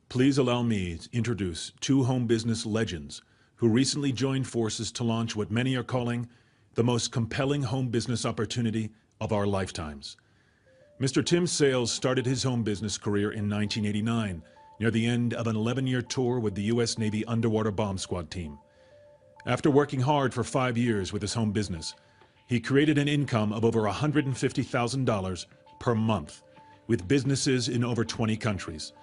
Please allow me to introduce two home business legends who recently joined forces to launch what many are calling the most compelling home business opportunity of our lifetimes. Mr. Tim Sales started his home business career in 1989, near the end of an 11-year tour with the U.S. Navy Underwater Bomb Squad team. After working hard for 5 years with his home business, he created an income of over $150,000 per month, with businesses in over 20 countries.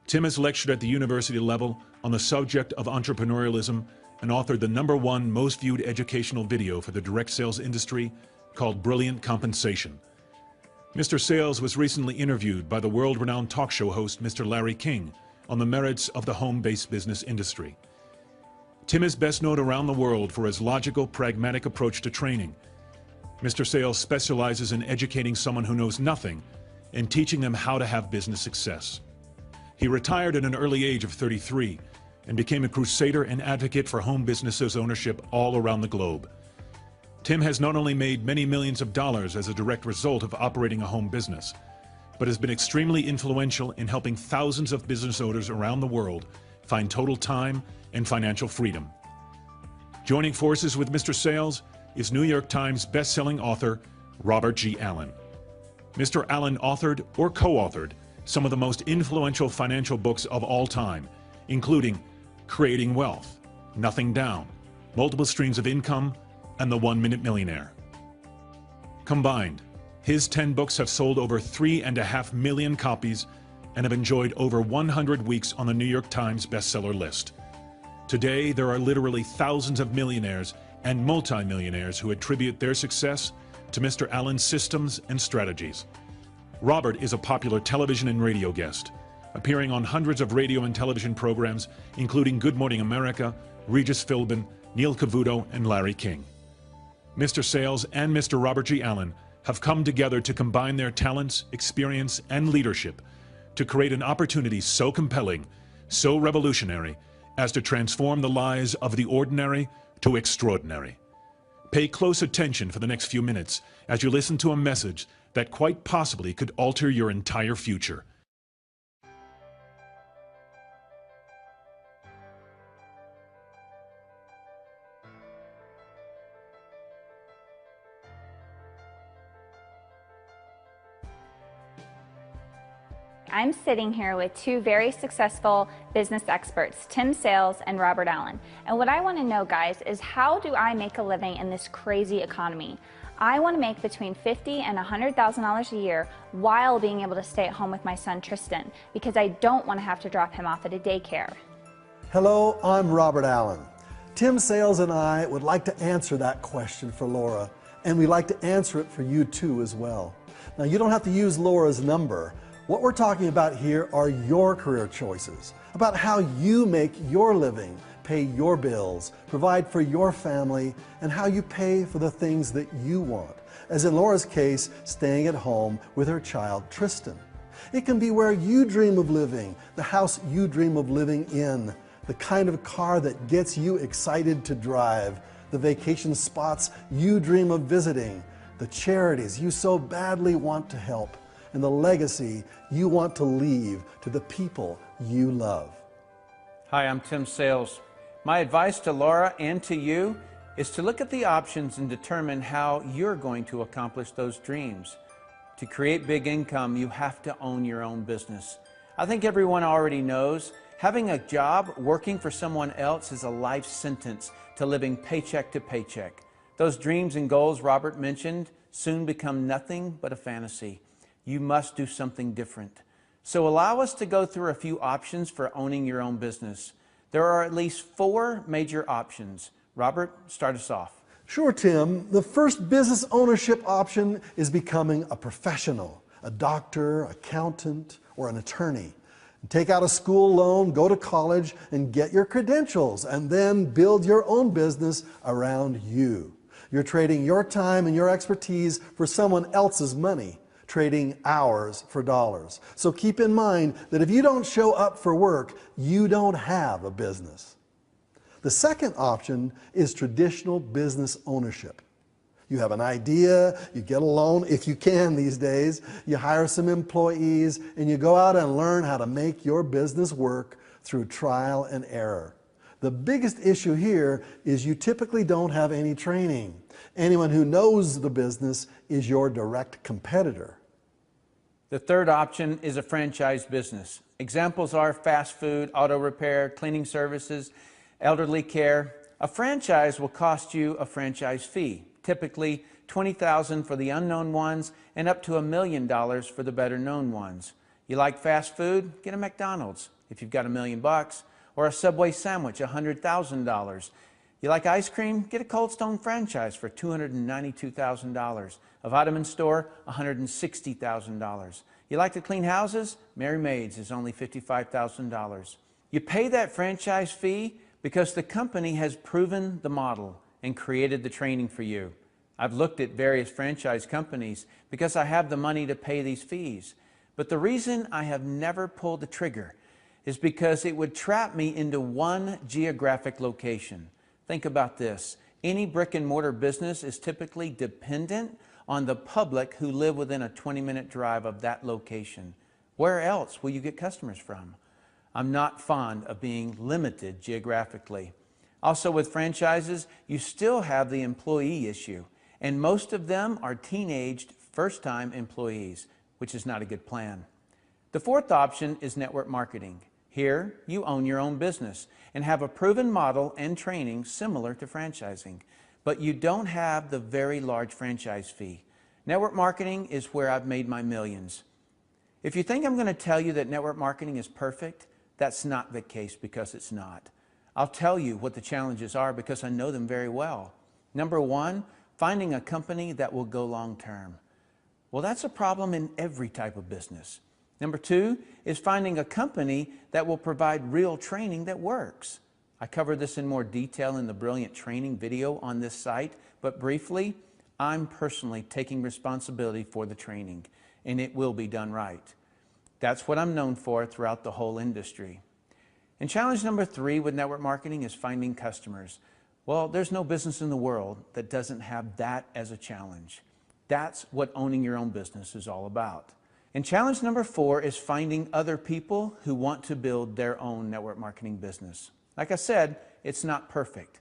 Tim has lectured at the university level on the subject of entrepreneurialism and authored the #1 most viewed educational video for the direct sales industry called Brilliant Compensation. Mr. Sales was recently interviewed by the world-renowned talk show host Mr. Larry King on the merits of the home-based business industry. Tim is best known around the world for his logical, pragmatic approach to training. Mr. Sales specializes in educating someone who knows nothing and teaching them how to have business success. He retired at an early age of 33 and became a crusader and advocate for home businesses ownership all around the globe. Tim has not only made many millions of dollars as a direct result of operating a home business, but has been extremely influential in helping thousands of business owners around the world find total time and financial freedom. Joining forces with Mr. Sales is New York Times best-selling author Robert G. Allen. Mr. Allen authored or co-authored some of the most influential financial books of all time, including Creating Wealth, Nothing Down, Multiple Streams of Income, and The 1-Minute Millionaire. Combined, his 10 books have sold over 3.5 million copies and have enjoyed over 100 weeks on the New York Times bestseller list. Today, there are literally thousands of millionaires and multimillionaires who attribute their success to Mr. Allen's systems and strategies. Robert is a popular television and radio guest, appearing on hundreds of radio and television programs, including Good Morning America, Regis Philbin, Neil Cavuto, and Larry King. Mr. Sales and Mr. Robert G. Allen have come together to combine their talents, experience, and leadership to create an opportunity so compelling, so revolutionary, as to transform the lives of the ordinary to extraordinary. Pay close attention for the next few minutes as you listen to a message that quite possibly could alter your entire future. I'm sitting here with two very successful business experts, Tim Sales and Robert Allen. And what I want to know, guys, is how do I make a living in this crazy economy? I want to make between $50,000 and $100,000 a year while being able to stay at home with my son Tristan, because I don't want to have to drop him off at a daycare. Hello, I'm Robert Allen. Tim Sales and I would like to answer that question for Laura, and we'd like to answer it for you too as well. Now, you don't have to use Laura's number. What we're talking about here are your career choices, about how you make your living, pay your bills, provide for your family, and how you pay for the things that you want. As in Laura's case, staying at home with her child, Tristan. It can be where you dream of living, the house you dream of living in, the kind of car that gets you excited to drive, the vacation spots you dream of visiting, the charities you so badly want to help, and the legacy you want to leave to the people you love. Hi, I'm Tim Sales. My advice to Laura and to you is to look at the options and determine how you're going to accomplish those dreams. To create big income, you have to own your own business. I think everyone already knows having a job working for someone else is a life sentence to living paycheck to paycheck. Those dreams and goals Robert mentioned soon become nothing but a fantasy. You must do something different. So allow us to go through a few options for owning your own business. There are at least 4 major options. Robert, start us off. Sure, Tim. The first business ownership option is becoming a professional, a doctor, accountant, or an attorney. Take out a school loan, go to college, and get your credentials, and then build your own business around you. You're trading your time and your expertise for someone else's money, trading hours for dollars. So keep in mind that if you don't show up for work, you don't have a business. The second option is traditional business ownership. You have an idea, you get a loan, if you can these days, you hire some employees, and you go out and learn how to make your business work through trial and error. The biggest issue here is you typically don't have any training. Anyone who knows the business is your direct competitor. The third option is a franchise business. Examples are fast food, auto repair, cleaning services, elderly care. A franchise will cost you a franchise fee, typically $20,000 for the unknown ones and up to $1 million for the better known ones. You like fast food? Get a McDonald's if you've got $1 million, or a Subway sandwich, $100,000. You like ice cream? Get a Cold Stone franchise for $292,000. A vitamin store, $160,000. You like to clean houses? Mary Maid's is only $55,000. You pay that franchise fee because the company has proven the model and created the training for you. I've looked at various franchise companies because I have the money to pay these fees. But the reason I have never pulled the trigger is because it would trap me into one geographic location. Think about this. Any brick and mortar business is typically dependent on the public who live within a 20-minute drive of that location. Where else will you get customers from? I'm not fond of being limited geographically. Also with franchises, you still have the employee issue, and most of them are teenaged first-time employees, which is not a good plan. The fourth option is network marketing. Here, you own your own business and have a proven model and training similar to franchising, but you don't have the very large franchise fee. Network marketing is where I've made my millions. If you think I'm going to tell you that network marketing is perfect, that's not the case, because it's not. I'll tell you what the challenges are because I know them very well. Number one, finding a company that will go long term. Well, that's a problem in every type of business. Number two is finding a company that will provide real training that works. I cover this in more detail in the Brilliant Training video on this site, but briefly, I'm personally taking responsibility for the training, and it will be done right. That's what I'm known for throughout the whole industry. And challenge number three with network marketing is finding customers. Well, there's no business in the world that doesn't have that as a challenge. That's what owning your own business is all about. And challenge number four is finding other people who want to build their own network marketing business. Like I said, it's not perfect,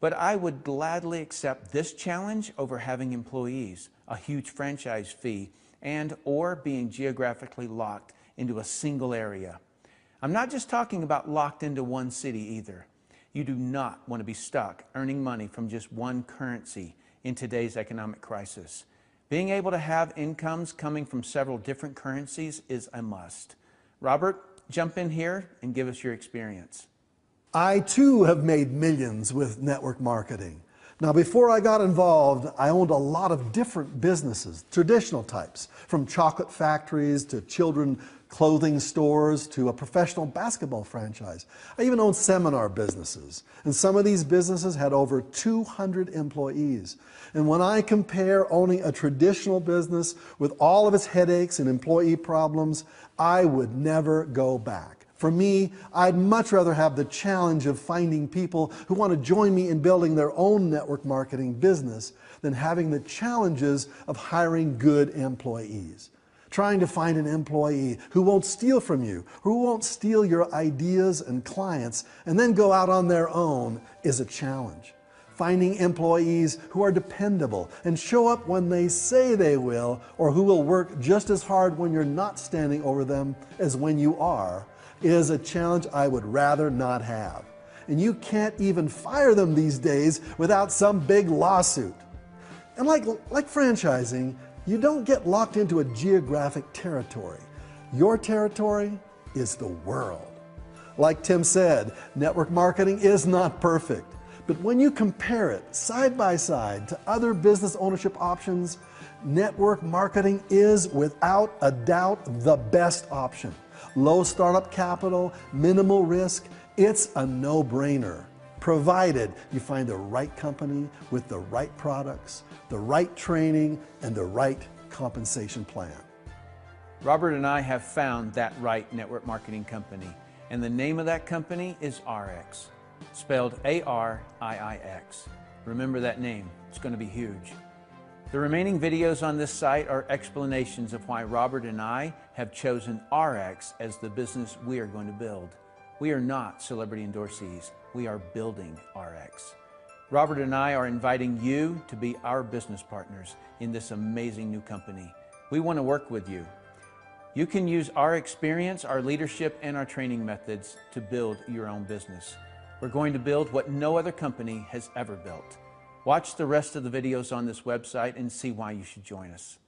but I would gladly accept this challenge over having employees, a huge franchise fee, or being geographically locked into a single area. I'm not just talking about locked into one city either. You do not want to be stuck earning money from just one currency in today's economic crisis. Being able to have incomes coming from several different currencies is a must. Robert, jump in here and give us your experience. I too have made millions with network marketing. Now, before I got involved, I owned a lot of different businesses, traditional types, from chocolate factories to children clothing stores to a professional basketball franchise. I even owned seminar businesses, and some of these businesses had over 200 employees. And when I compare owning a traditional business with all of its headaches and employee problems, I would never go back. For me, I'd much rather have the challenge of finding people who want to join me in building their own network marketing business than having the challenges of hiring good employees. Trying to find an employee who won't steal from you, who won't steal your ideas and clients, and then go out on their own is a challenge. Finding employees who are dependable and show up when they say they will, or who will work just as hard when you're not standing over them as when you are, is a challenge I would rather not have. And you can't even fire them these days without some big lawsuit. And like franchising, you don't get locked into a geographic territory. Your territory is the world. Like Tim said, network marketing is not perfect. But when you compare it side by side to other business ownership options, network marketing is without a doubt the best option. Low startup capital, minimal risk, it's a no-brainer, provided you find the right company with the right products, the right training, and the right compensation plan. Robert and I have found that right network marketing company, and the name of that company is ARIIX, spelled A-R-I-I-X. Remember that name, it's going to be huge. The remaining videos on this site are explanations of why Robert and I have chosen ARIIX as the business we are going to build. We are not celebrity endorsees. We are building ARIIX. Robert and I are inviting you to be our business partners in this amazing new company. We want to work with you. You can use our experience, our leadership, and our training methods to build your own business. We're going to build what no other company has ever built. Watch the rest of the videos on this website and see why you should join us.